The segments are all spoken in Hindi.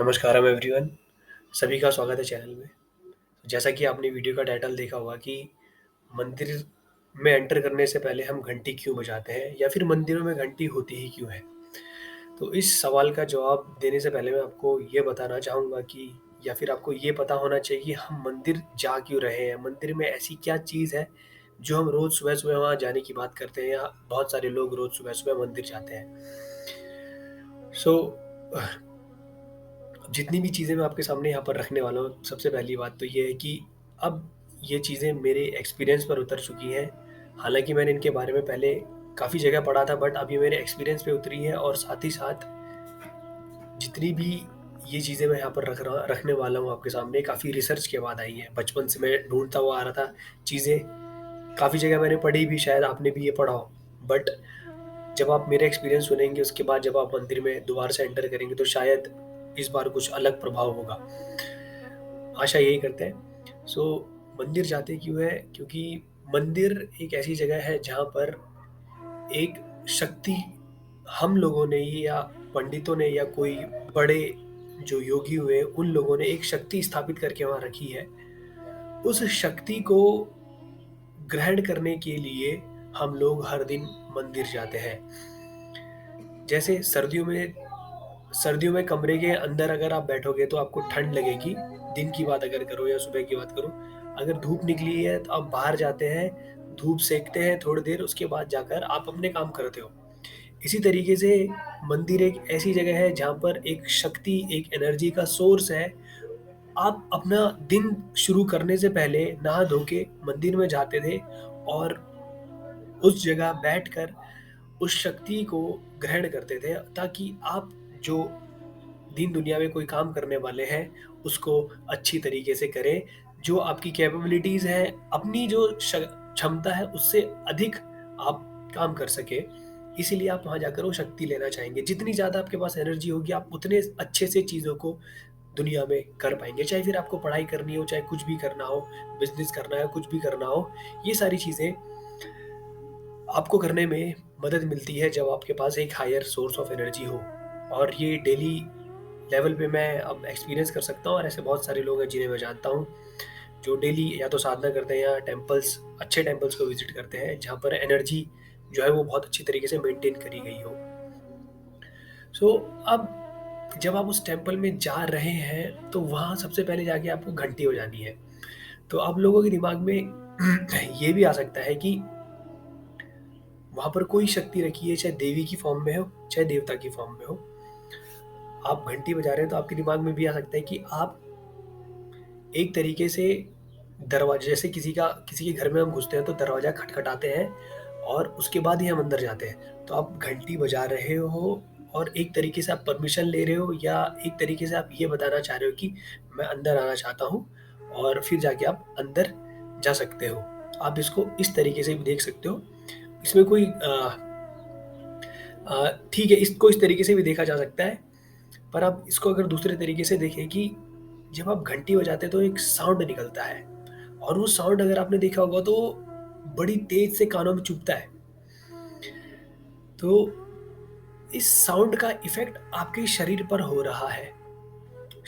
नमस्कारम एवरीवन। सभी का स्वागत है चैनल में। जैसा कि आपने वीडियो का टाइटल देखा होगा कि मंदिर में एंटर करने से पहले हम घंटी क्यों बजाते हैं या फिर मंदिरों में घंटी होती ही क्यों है। तो इस सवाल का जवाब देने से पहले मैं आपको ये बताना चाहूँगा कि या फिर आपको ये पता होना चाहिए कि हम मंदिर जा क्यों रहे हैं। मंदिर में ऐसी क्या चीज़ है जो हम रोज़ सुबह-सुबह वहाँ जाने की बात करते हैं या बहुत सारे लोग रोज़ सुबह-सुबह मंदिर जाते हैं। सो जितनी भी चीज़ें मैं आपके सामने यहाँ पर रखने वाला हूँ, सबसे पहली बात तो ये है कि अब ये चीज़ें मेरे एक्सपीरियंस पर उतर चुकी हैं। हालाँकि मैंने इनके बारे में पहले काफ़ी जगह पढ़ा था, बट अब ये मेरे एक्सपीरियंस पे उतरी है और साथ ही साथ जितनी भी ये चीज़ें मैं यहाँ पर रखने वाला हूँ आपके सामने, काफ़ी रिसर्च के बाद आई हैं। बचपन से मैं ढूँढता हुआ आ रहा था चीज़ें, काफ़ी जगह मैंने पढ़ी भी, शायद आपने भी ये पढ़ा हो। बट जब आप मेरा एक्सपीरियंस सुनेंगे, उसके बाद जब आप मंदिर में दोबारा से एंटर करेंगे, तो शायद इस बार कुछ अलग प्रभाव होगा। आशा यही करते हैं। सो मंदिर जाते क्यों हैं? क्योंकि मंदिर एक ऐसी जगह है जहाँ पर एक शक्ति हम लोगों ने या पंडितों ने या कोई बड़े जो योगी हुए, उन लोगों ने एक शक्ति स्थापित करके वहाँ रखी है। उस शक्ति को ग्रहण करने के लिए हम लोग हर दिन मंदिर जाते हैं। जैसे सर्दियों में कमरे के अंदर अगर आप बैठोगे तो आपको ठंड लगेगी, दिन की बात अगर करो या सुबह की बात करो। अगर धूप निकली है तो आप बाहर जाते हैं, धूप सेकते हैं थोड़ी देर, उसके बाद जाकर आप अपने काम करते हो। इसी तरीके से मंदिर एक ऐसी जगह है जहाँ पर एक शक्ति, एक एनर्जी का सोर्स है। आप अपना दिन शुरू करने से पहले नहा धो के मंदिर में जाते थे और उस जगह बैठकर उस शक्ति को ग्रहण करते थे, ताकि आप जो दीन दुनिया में कोई काम करने वाले हैं, उसको अच्छी तरीके से करें। जो आपकी कैपेबिलिटीज़ हैं, अपनी जो क्षमता है, उससे अधिक आप काम कर सकें। इसीलिए आप वहाँ जाकर वो शक्ति लेना चाहेंगे। जितनी ज़्यादा आपके पास एनर्जी होगी, आप उतने अच्छे से चीज़ों को दुनिया में कर पाएँगे। चाहे फिर आपको पढ़ाई करनी हो, चाहे कुछ भी करना हो, बिज़नेस करना है, कुछ भी करना हो, ये सारी चीज़ें आपको करने में मदद मिलती है जब आपके पास एक हायर सोर्स ऑफ एनर्जी हो। और ये डेली लेवल पे मैं अब एक्सपीरियंस कर सकता हूँ और ऐसे बहुत सारे लोग हैं जिन्हें मैं जानता हूँ, जो डेली या तो साधना करते हैं या अच्छे टेम्पल्स को विज़िट करते हैं, जहाँ पर एनर्जी जो है वो बहुत अच्छी तरीके से मेंटेन करी गई हो। सो अब जब आप उस टेम्पल में जा रहे हैं, तो वहाँ सबसे पहले जाके आपको घंटी बजानी है। तो अब लोगों के दिमाग में ये भी आ सकता है कि वहाँ पर कोई शक्ति रखी है, चाहे देवी की फॉर्म में हो, चाहे देवता की फॉर्म में हो। आप घंटी बजा रहे हैं तो आपके दिमाग में भी आ सकता है कि आप एक तरीके से दरवाज़े, जैसे किसी के घर में हम घुसते हैं तो दरवाज़ा खटखटाते हैं और उसके बाद ही हम अंदर जाते हैं। तो आप घंटी बजा रहे हो और एक तरीके से आप परमिशन ले रहे हो, या एक तरीके से आप ये बताना चाह रहे हो कि मैं अंदर आना चाहता हूँ, और फिर जाके आप अंदर जा सकते हो। आप इसको इस तरीके से भी देख सकते हो। इसमें कोई ठीक है, इसको इस तरीके से भी देखा जा सकता है। पर आप इसको अगर दूसरे तरीके से देखें कि जब आप घंटी बजाते हैं तो एक साउंड निकलता है, और वो साउंड अगर आपने देखा होगा तो बड़ी तेज़ से कानों में चुभता है। तो इस साउंड का इफ़ेक्ट आपके शरीर पर हो रहा है।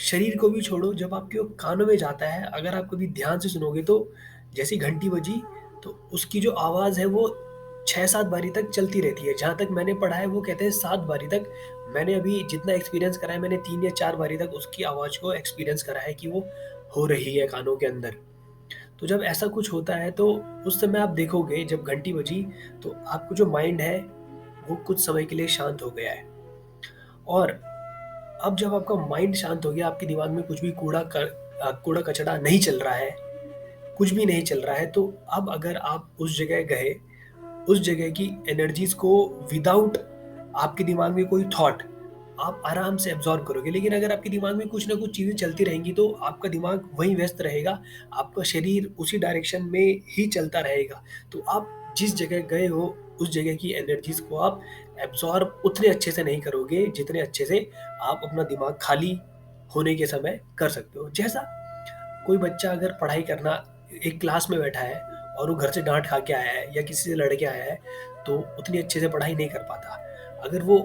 शरीर को भी छोड़ो, जब आपके वो कानों में जाता है, अगर आप कभी ध्यान से सुनोगे तो जैसे ही घंटी बजी, तो उसकी जो आवाज़ है वो 6-7 बारी तक चलती रहती है। जहाँ तक मैंने पढ़ा है वो कहते हैं 7 बारी तक। मैंने अभी जितना एक्सपीरियंस करा है, मैंने 3 या 4 बारी तक उसकी आवाज़ को एक्सपीरियंस करा है कि वो हो रही है कानों के अंदर। तो जब ऐसा कुछ होता है तो उस समय आप देखोगे, जब घंटी बजी तो आपको जो माइंड है वो कुछ समय के लिए शांत हो गया है। और अब जब आपका माइंड शांत हो गया, आपके दिमाग में कुछ भी कूड़ा-कचरा नहीं चल रहा है, कुछ भी नहीं चल रहा है, तो अब अगर आप उस जगह गए, उस जगह की एनर्जीज़ को विदाउट आपके दिमाग में कोई थॉट, आप आराम से एब्ज़ॉर्ब करोगे। लेकिन अगर आपके दिमाग में कुछ न कुछ चीज़ें चलती रहेंगी, तो आपका दिमाग वहीं व्यस्त रहेगा, आपका शरीर उसी डायरेक्शन में ही चलता रहेगा। तो आप जिस जगह गए हो, उस जगह की एनर्जीज़ को आप एब्ज़ॉर्ब उतने अच्छे से नहीं करोगे, जितने अच्छे से आप अपना दिमाग खाली होने के समय कर सकते हो। जैसा कोई बच्चा अगर पढ़ाई करना एक क्लास में बैठा है और वो घर से डाँट खा के आया है या किसी से लड़ के आया है, तो उतनी अच्छे से पढ़ाई नहीं कर पाता। अगर वो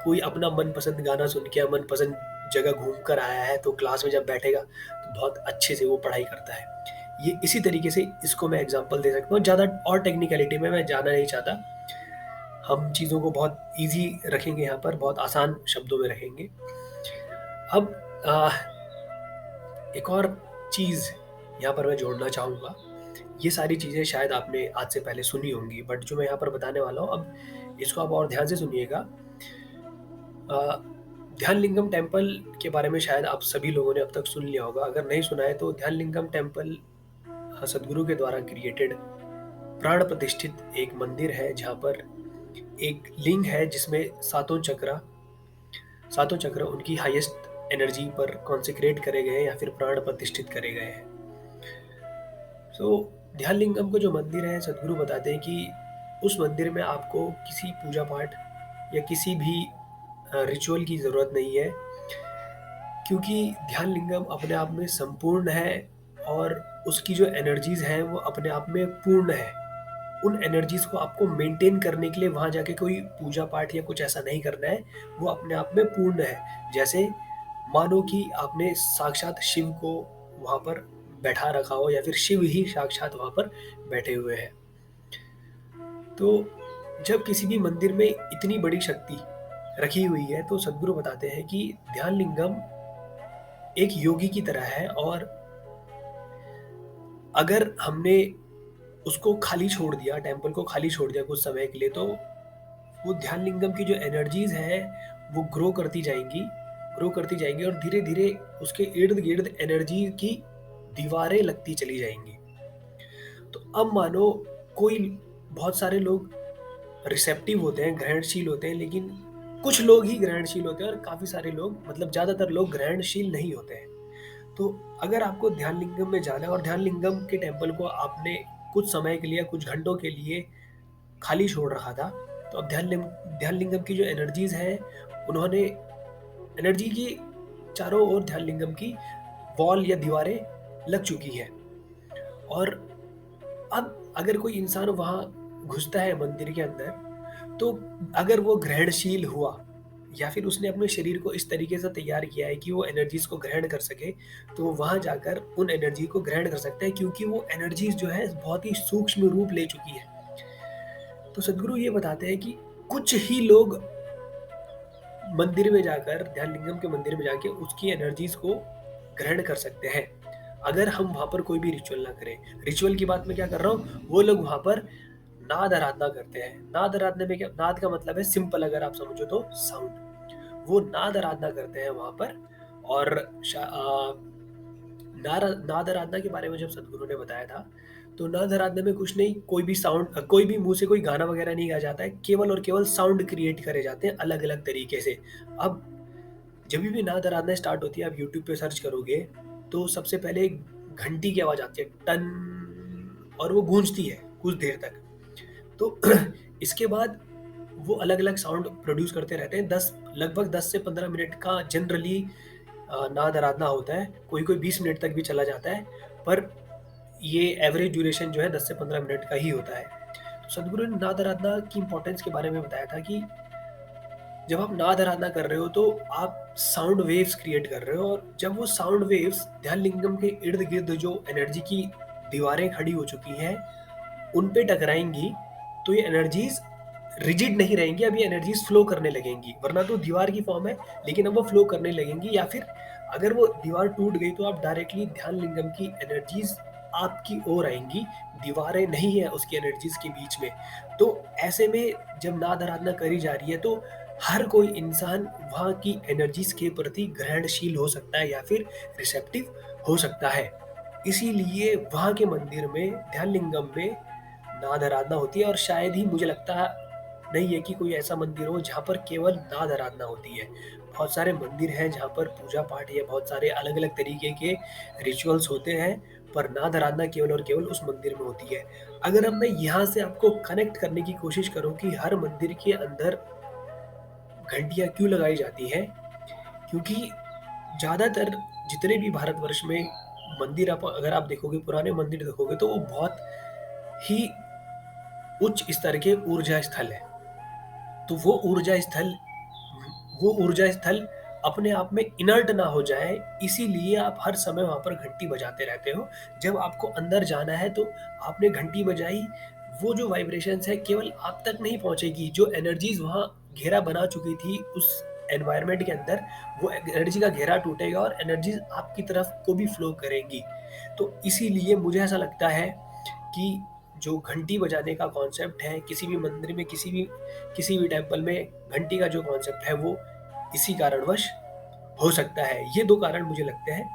कोई अपना मनपसंद गाना सुन के या मनपसंद जगह घूम कर आया है, तो क्लास में जब बैठेगा तो बहुत अच्छे से वो पढ़ाई करता है। ये इसी तरीके से इसको मैं एग्ज़ाम्पल दे सकता हूँ, ज़्यादा और टेक्निकैलिटी में मैं जाना नहीं चाहता। हम चीज़ों को बहुत ईज़ी रखेंगे यहाँ पर, बहुत आसान शब्दों में रखेंगे। अब एक और चीज़ यहाँ पर मैं जोड़ना चाहूँगा। ये सारी चीज़ें शायद आपने आज से पहले सुनी होंगी, बट जो मैं यहाँ पर बताने वाला हूँ, अब इसको आप और ध्यान से सुनिएगा। अ, ध्यानलिंगम टेम्पल के बारे में शायद आप सभी लोगों ने अब तक सुन लिया होगा। अगर नहीं सुना है तो ध्यानलिंगम टेम्पल सद्गुरु के द्वारा क्रिएटेड प्राण प्रतिष्ठित एक मंदिर है, जहाँ पर एक लिंग है जिसमें सातों चक्र उनकी हाईएस्ट एनर्जी पर कॉन्सेक्रेट करे गए हैं या फिर प्राण प्रतिष्ठित करे गए हैं। सो ध्यानलिंगम को जो मंदिर है, सद्गुरु बताते हैं कि उस मंदिर में आपको किसी पूजा पाठ या किसी भी रिचुअल की ज़रूरत नहीं है, क्योंकि ध्यानलिंगम अपने आप में संपूर्ण है और उसकी जो एनर्जीज़ हैं वो अपने आप में पूर्ण है। उन एनर्जीज़ को आपको मेंटेन करने के लिए वहाँ जाके कोई पूजा पाठ या कुछ ऐसा नहीं करना है, वो अपने आप में पूर्ण है। जैसे मानो कि आपने साक्षात शिव को वहाँ पर बैठा रखा हो या फिर शिव ही साक्षात वहाँ पर बैठे हुए हैं। तो जब किसी भी मंदिर में इतनी बड़ी शक्ति रखी हुई है, तो सद्गुरु बताते हैं कि ध्यानलिंगम एक योगी की तरह है, और अगर हमने उसको खाली छोड़ दिया, टेम्पल को खाली छोड़ दिया कुछ समय के लिए, तो वो ध्यानलिंगम की जो एनर्जीज़ हैं, वो ग्रो करती जाएँगी और धीरे-धीरे उसके इर्द-गिर्द एनर्जी की दीवारें लगती चली जाएँगी। तो अब मानो कोई बहुत सारे लोग रिसेप्टिव होते हैं, ग्रहणशील होते हैं, लेकिन कुछ लोग ही ग्रहणशील होते हैं और काफ़ी सारे लोग, मतलब ज़्यादातर लोग ग्रहणशील नहीं होते हैं। तो अगर आपको ध्यानलिंगम में जाना है और ध्यानलिंगम के टेम्पल को आपने कुछ समय के लिए, कुछ घंटों के लिए खाली छोड़ रखा था, तो अब ध्यानलिंगम की जो एनर्जीज़ हैं, उन्होंने एनर्जी की चारों ओर ध्यानलिंगम की वॉल या दीवारें लग चुकी हैं। और अब अगर कोई इंसान वहाँ घुसता है मंदिर के अंदर, तो अगर वो ग्रहणशील हुआ या फिर उसने अपने शरीर को इस तरीके से तैयार किया है कि वो एनर्जीज़ को ग्रहण कर सके, तो वो वहाँ जाकर उन एनर्जी को ग्रहण कर सकता है, क्योंकि वो एनर्जीज़ जो है बहुत ही सूक्ष्म रूप ले चुकी है। तो सद्गुरु ये बताते हैं कि कुछ ही लोग मंदिर में जाकर, ध्यानलिंगम के मंदिर में जाके उसकी एनर्जीज़ को ग्रहण कर सकते हैं, अगर हम वहाँ पर कोई भी रिचुअल ना करें। रिचुअल की बात मैं क्या कर रहा हूँ, वो लोग वहाँ पर नाद आराधना करते हैं। नाद आराधना में क्या, नाद का मतलब है सिंपल, अगर आप समझो तो साउंड। वो नाद आराधना करते हैं वहाँ पर। और नाद आराधना के बारे में जब सद्गुरु ने बताया था, तो नाद आराधना में कुछ नहीं, कोई भी मुँह से कोई गाना वगैरह नहीं गाया जाता है, केवल और केवल साउंड क्रिएट करे जाते हैं अलग-अलग तरीके से। अब जभी भी नाद आराधना स्टार्ट होती है, आप यूट्यूब पे सर्च करोगे, तो सबसे पहले एक घंटी की आवाज़ आती है, टन, और वो गूंजती है कुछ देर तक। तो इसके बाद वो अलग-अलग साउंड प्रोड्यूस करते रहते हैं। 10 लगभग 10 से 15 मिनट का जनरली नाद आराधना होता है। कोई-कोई 20 मिनट तक भी चला जाता है, पर ये एवरेज ड्यूरेशन जो है 10 से 15 मिनट का ही होता है। तो सद्गुरु ने नाद आराधना की इम्पोर्टेंस के बारे में बताया था कि जब आप नाद आराधना कर रहे हो, तो आप साउंड वेव्स क्रिएट कर रहे हो, और जब वो साउंड वेव्स ध्यानलिंगम के इर्द-गिर्द जो एनर्जी की दीवारें खड़ी हो चुकी हैं, उन पे टकराएँगी, तो ये एनर्जीज़ रिजिड नहीं रहेंगी, अब ये एनर्जीज़ फ्लो करने लगेंगी। वरना तो दीवार की फॉर्म है, लेकिन अब वो फ्लो करने लगेंगी, या फिर अगर वो दीवार टूट गई, तो आप डायरेक्टली ध्यानलिंगम की एनर्जीज़ आपकी ओर आएँगी, दीवारें नहीं है उसकी एनर्जीज़ के बीच में। तो ऐसे में जब नाद आराधना करी जा रही है, तो हर कोई इंसान वहाँ की एनर्जीज़ के प्रति ग्रहणशील हो सकता है या फिर रिसेप्टिव हो सकता है। इसीलिए वहाँ के मंदिर में, ध्यानलिंगम में नाद आराधना होती है, और शायद ही, मुझे लगता नहीं है कि कोई ऐसा मंदिर हो जहाँ पर केवल नाद आराधना होती है। बहुत सारे मंदिर हैं जहाँ पर पूजा पाठ या बहुत सारे अलग-अलग तरीके के रिचुअल्स होते हैं, पर नाद आराधना केवल और केवल उस मंदिर में होती है। अगर अब मैं यहाँ से आपको कनेक्ट करने की कोशिश करूँ कि हर मंदिर के अंदर घंटियाँ क्यों लगाई जाती हैं, क्योंकि ज़्यादातर जितने भी भारतवर्ष में मंदिर, आप अगर आप देखोगे, पुराने मंदिर देखोगे, तो वो बहुत ही उच्च स्तर के ऊर्जा स्थल है। तो वो ऊर्जा स्थल अपने आप में इनर्ट ना हो जाए, इसीलिए आप हर समय वहाँ पर घंटी बजाते रहते हो। जब आपको अंदर जाना है तो आपने घंटी बजाई, वो जो वाइब्रेशंस है केवल आप तक नहीं पहुँचेगी, जो एनर्जीज़ वहाँ घेरा बना चुकी थी उस एनवायरनमेंट के अंदर, वो एनर्जी का घेरा टूटेगा और एनर्जीज़ आपकी तरफ को भी फ्लो करेंगी। तो इसीलिए मुझे ऐसा लगता है कि जो घंटी बजाने का कॉन्सेप्ट है, किसी भी मंदिर में, किसी भी टेम्पल में घंटी का जो कॉन्सेप्ट है, वो इसी कारणवश हो सकता है। ये 2 कारण मुझे लगते हैं।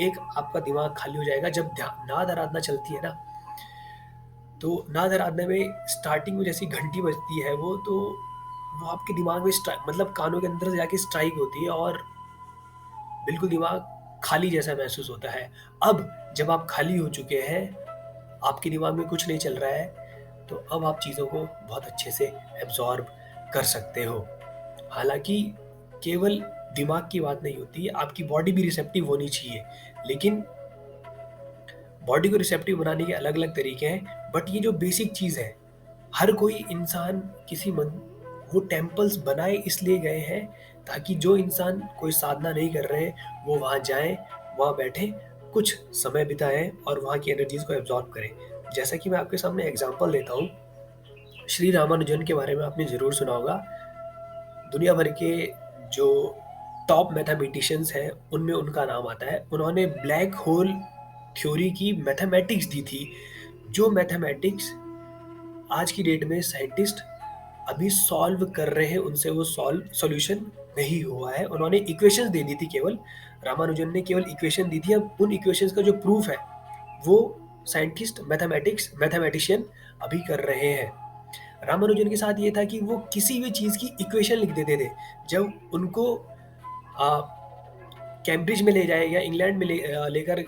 एक, आपका दिमाग खाली हो जाएगा जब नाद आराधना चलती है ना, तो नाद आराधना में स्टार्टिंग में जैसी घंटी बजती है वो आपके दिमाग में मतलब कानों के अंदर से जाके स्ट्राइक होती है और बिल्कुल दिमाग खाली जैसा महसूस होता है। अब जब आप खाली हो चुके हैं, आपके दिमाग में कुछ नहीं चल रहा है, तो अब आप चीज़ों को बहुत अच्छे से एब्ज़ॉर्ब कर सकते हो। हालाँकि केवल दिमाग की बात नहीं होती है, आपकी बॉडी भी रिसेप्टिव होनी चाहिए। लेकिन बॉडी को रिसेप्टिव बनाने के अलग-अलग तरीके हैं, बट ये जो बेसिक चीज़ है, हर कोई इंसान किसी मन वो टेम्पल्स बनाए इसलिए गए हैं ताकि जो इंसान कोई साधना नहीं कर रहे हैं, वो वहाँ जाएँ, वहाँ बैठें, कुछ समय बिताएँ और वहाँ की एनर्जीज़ को एब्ज़ॉर्ब करें। जैसा कि मैं आपके सामने एग्ज़ाम्पल देता हूँ, श्री रामानुजन के बारे में आपने ज़रूर सुना होगा। दुनिया भर के जो टॉप मैथमेटिशियंस हैं, उनमें उनका नाम आता है। उन्होंने ब्लैक होल थ्योरी की मैथमेटिक्स दी थी, जो मैथमेटिक्स आज की डेट में साइंटिस्ट अभी सॉल्व कर रहे हैं, उनसे वो सॉल्यूशन नहीं हुआ है। उन्होंने इक्वेशंस दे दी थी केवल, रामानुजन ने केवल इक्वेशन दी थी। अब उन इक्वेशंस का जो प्रूफ है, वो साइंटिस्ट, मैथमेटिशियन अभी कर रहे हैं। रामानुजन के साथ ये था कि वो किसी भी चीज़ की इक्वेशन लिख देते थे। जब उनको अ, कैम्ब्रिज में ले जाया गया, इंग्लैंड में लेकर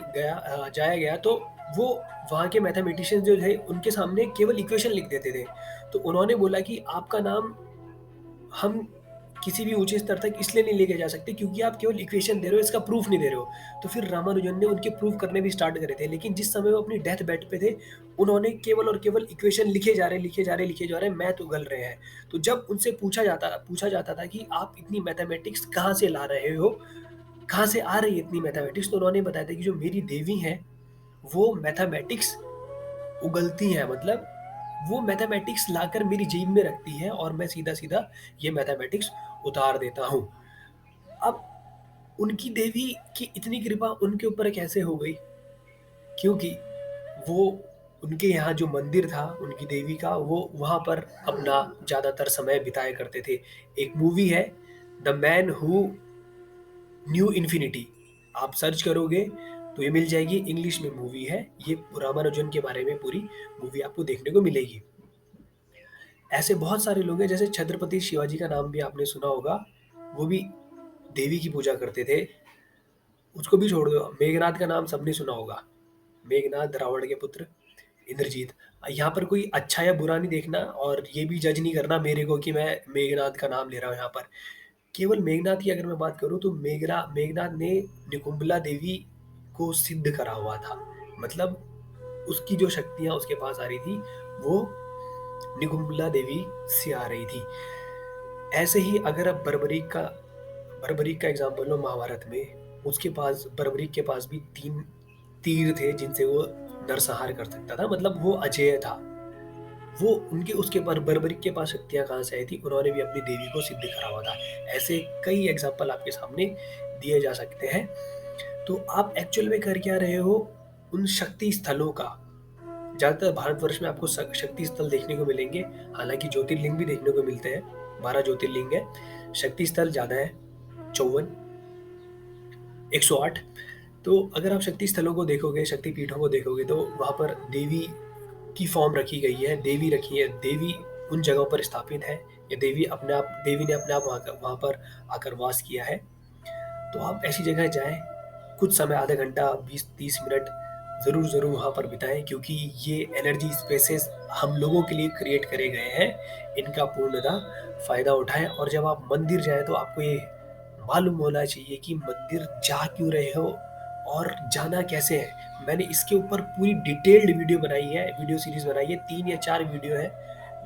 जाया गया, तो वो वहाँ के मैथमेटिशियंस जो थे, उनके सामने केवल इक्वेशन लिख देते थे। तो उन्होंने बोला कि आपका नाम हम किसी भी ऊँचे स्तर तक इसलिए नहीं लेके जा सकते क्योंकि आप केवल इक्वेशन दे रहे हो, इसका प्रूफ नहीं दे रहे हो। तो फिर रामानुजन ने उनके प्रूफ करने भी स्टार्ट करे थे, लेकिन जिस समय वो अपनी डेथ बेड पे थे, उन्होंने केवल और केवल इक्वेशन लिखे जा रहे हैं, लिखे जा रहे हैं, लिखे जा रहे हैं, मैथ उगल रहे हैं। तो जब उनसे पूछा जाता था कि आप इतनी मैथमेटिक्स कहाँ से ला रहे हो? कहाँ से आ रही है इतनी मैथमेटिक्स? तो उन्होंने बताया था कि जो मेरी देवी हैं, वो मैथमेटिक्स उगलती हैं, मतलब वो मैथमेटिक्स लाकर मेरी जेब में रखती हैं और मैं सीधा-सीधा ये मैथमेटिक्स उतार देता हूँ। अब उनकी देवी की इतनी कृपा उनके ऊपर कैसे हो गई? क्योंकि वो उनके यहाँ जो मंदिर था उनकी देवी का, वो वहाँ पर अपना ज़्यादातर समय बिताया करते थे। एक मूवी है, the man who new infinity, आप सर्च करोगे तो ये मिल जाएगी, इंग्लिश में मूवी है। ये रामानुजन के बारे में पूरी मूवी आपको देखने को मिलेगी। ऐसे बहुत सारे लोग हैं, जैसे छत्रपति शिवाजी का नाम भी आपने सुना होगा, वो भी देवी की पूजा करते थे। उसको भी छोड़ दो, मेघनाद का नाम सबने सुना होगा। मेघनाद, रावण के पुत्र, इंद्रजीत। यहाँ पर कोई अच्छा या बुरा नहीं देखना और ये भी जज नहीं करना मेरे को कि मैं मेघनाद का नाम ले रहा हूँ यहाँ पर। केवल मेघनाद की अगर मैं बात करूँ तो मेघनाद ने निकुंभला देवी को सिद्ध करा हुआ था। मतलब उसकी जो शक्तियाँ उसके पास आ रही थी, वो निकुंभला देवी से आ रही थी। ऐसे ही अगर आप बर्बरीक का एग्ज़ाम्पल लो महाभारत में, उसके पास, बर्बरीक के पास भी 3 तीर थे जिनसे वो नरसंहार कर सकता था, मतलब वो अजेय था। वो उनके उसके पर बर्बरीक के पास शक्तियाँ कहाँ से आई थी? उन्होंने भी अपनी देवी को सिद्ध करा हुआ था। ऐसे कई एग्ज़ाम्पल आपके सामने दिए जा सकते हैं। तो आप एक्चुअल में कर क्या रहे हो? उन शक्ति स्थलों का, ज़्यादातर भारतवर्ष में आपको शक्ति स्थल देखने को मिलेंगे, हालाँकि ज्योतिर्लिंग भी देखने को मिलते हैं, 12 ज्योतिर्लिंग हैं, शक्ति स्थल ज़्यादा है, 54, 108। तो अगर आप शक्ति स्थलों को देखोगे, शक्ति पीठों को देखोगे, तो वहाँ पर देवी की फॉर्म रखी गई है, देवी रखी है, देवी उन जगहों पर स्थापित है, या देवी ने अपने आप वहाँ पर आकर वास किया है। तो आप ऐसी जगह जाएँ, कुछ समय, आधा घंटा, 20-30 मिनट ज़रूर वहाँ पर बिताएँ, क्योंकि ये एनर्जी स्पेसेस हम लोगों के लिए क्रिएट करे गए हैं। इनका पूर्णतः फ़ायदा उठाएँ और जब आप मंदिर जाएँ तो आपको ये मालूम होना चाहिए कि मंदिर जा क्यों रहे हो और जाना कैसे है। मैंने इसके ऊपर पूरी डिटेल्ड वीडियो बनाई है, वीडियो सीरीज़ बनाई है, 3 या 4 वीडियो है।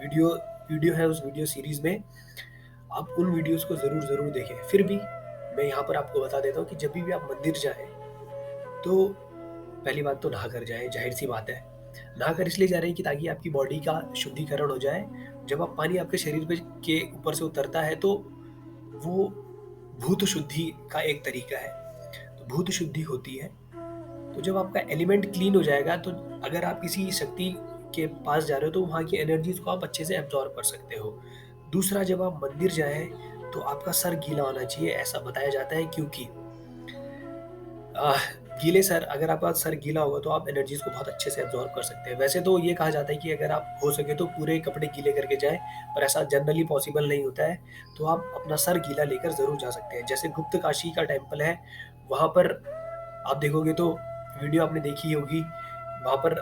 वीडियो वीडियो है उस वीडियो सीरीज़ में, आप उन वीडियोज़ को ज़रूर देखें। फिर भी मैं यहाँ पर आपको बता देता हूँ कि जब भी आप मंदिर जाएँ, तो पहली बात तो नहा कर जाएँ, ज़ाहिर-सी बात है। नहाकर इसलिए जा रहे हैं कि ताकि आपकी बॉडी का शुद्धिकरण हो जाए। जब आप पानी आपके शरीर पे के ऊपर से उतरता है, तो वो भूत शुद्धि का एक तरीका है। तो भूत शुद्धि होती है। तो जब आपका एलिमेंट क्लीन हो जाएगा, तो अगर आप किसी शक्ति के पास जा रहे हो, तो वहाँ की एनर्जीज़ को आप अच्छे से एब्ज़ॉर्ब कर सकते हो। दूसरा, जब आप मंदिर जाएँ, तो आपका सर गीला होना चाहिए, ऐसा बताया जाता है, क्योंकि आह, गीले सर अगर आपका सर गीला होगा, तो आप एनर्जीज़ को बहुत अच्छे से एब्ज़ॉर्ब कर सकते हैं। वैसे तो ये कहा जाता है कि अगर आप हो सके तो पूरे कपड़े गीले करके जाएँ, पर ऐसा जनरली पॉसिबल नहीं होता है। तो आप अपना सर गीला लेकर ज़रूर जा सकते हैं। जैसे गुप्तकाशी का टेम्पल है, वहाँ पर आप देखोगे तो वीडियो आपने देखी होगी, वहाँ पर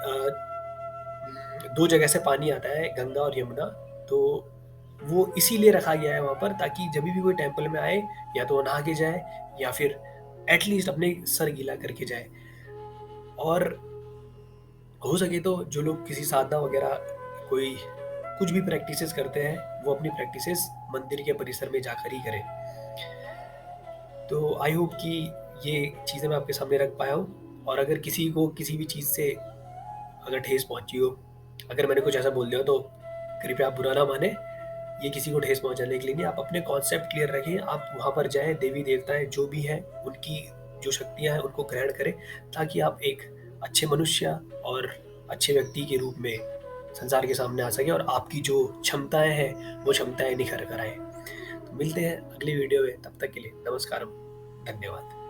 2 जगह से पानी आता है, गंगा और यमुना। तो वो इसीलिए रखा गया है वहाँ पर, ताकि जभी भी कोई टेम्पल में आए, या तो वो नहा के जाए, या फिर एट लीस्ट अपने सर गीला करके जाए। और हो सके तो जो लोग किसी साधना वगैरह, कोई कुछ भी प्रैक्टिसेस करते हैं, वो अपनी प्रैक्टिसेस मंदिर के परिसर में जाकर ही करें। तो आई होप कि ये चीज़ें मैं आपके सामने रख पाया हूँ, और अगर किसी को किसी भी चीज़ से अगर ठेस पहुँची हो, अगर मैंने कुछ ऐसा बोल दिया हो, तो कृपया आप बुरा ना मानें। ये किसी को ठेस पहुँचाने के लिए नहीं, आप अपने कॉन्सेप्ट क्लियर रखें, आप वहाँ पर जाएँ, देवी-देवताएँ जो भी हैं, उनकी जो शक्तियाँ हैं, उनको ग्रहण करें, ताकि आप एक अच्छे मनुष्य और अच्छे व्यक्ति के रूप में संसार के सामने आ सकें, और आपकी जो क्षमताएँ हैं, वो क्षमताएँ निखर कर आएँ। तो मिलते हैं अगली वीडियो में, तब तक के लिए नमस्कारम, धन्यवाद।